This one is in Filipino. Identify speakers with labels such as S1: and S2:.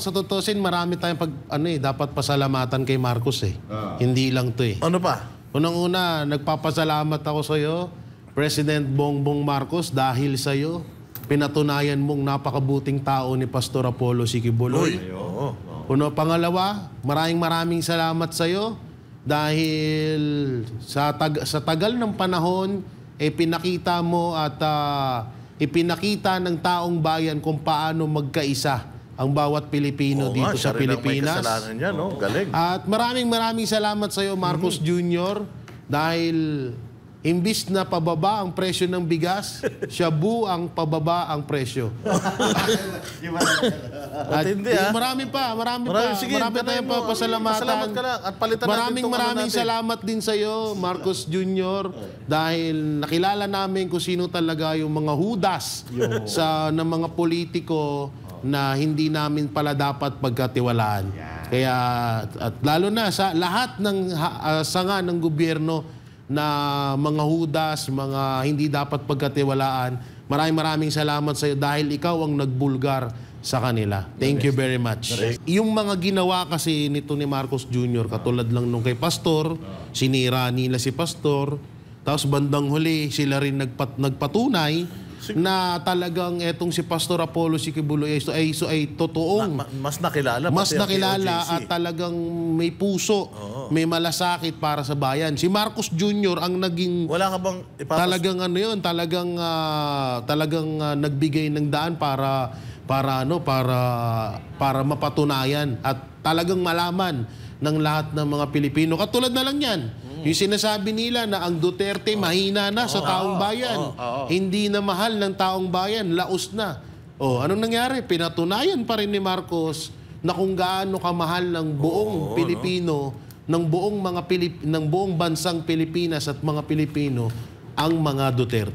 S1: sa tutusin, marami tayong dapat pasalamatan kay Marcos eh. Hindi lang 'to eh.
S2: Ano pa?
S1: Unang-una, nagpapasalamat ako sa iyo, President Bongbong Marcos, dahil sa iyo pinatunayan mong napakabuting tao ni Pastor Apollo Sikibuloy. Pangalawa, maraming salamat sa iyo dahil sa tagal ng panahon pinakita mo at ipinakita ng taong bayan kung paano magkaisa ang bawat Pilipino dito sa Pilipinas.
S2: May kasalanan yan, no? Galing.
S1: At maraming salamat sa iyo, Marcos Jr. dahil imbis na pababa ang presyo ng bigas, shabu ang pababa ang presyo. At marami pa. Marami tayong pasalamatan.
S2: Salamat ka lang. At palitan
S1: maraming salamat din sa iyo, Marcos Jr. dahil nakilala namin kung sino talaga yung mga hudas ng mga politiko na hindi namin pala dapat pagkatiwalaan. Kaya, at lalo na sa lahat ng sanga ng gobyerno na mga hudas, mga hindi dapat pagkatiwalaan, maraming salamat sa iyo dahil ikaw ang nagbulgar sa kanila. Thank you very much. Yung mga ginawa kasi nito ni Marcos Jr., katulad lang nung kay Pastor, sinira nila si Pastor, tapos bandang huli sila rin nagpatunay na talagang etong si Pastor Apollo Sikibuloy ay totoong
S2: mas nakilala
S1: at talagang may puso, may malasakit para sa bayan. Si Marcos Jr. ang naging
S2: wala ka bang
S1: talagang nagbigay ng daan para mapatunayan at talagang malaman ng lahat ng mga Pilipino. Katulad na lang yan. Yung sinasabi nila na ang Duterte mahina na sa taong bayan. Hindi na mahal ng taong bayan. Laos na. Anong nangyari? Pinatunayan pa rin ni Marcos na kung gaano kamahal ng buong Pilipino, ng buong bansang Pilipinas at mga Pilipino ang mga Duterte.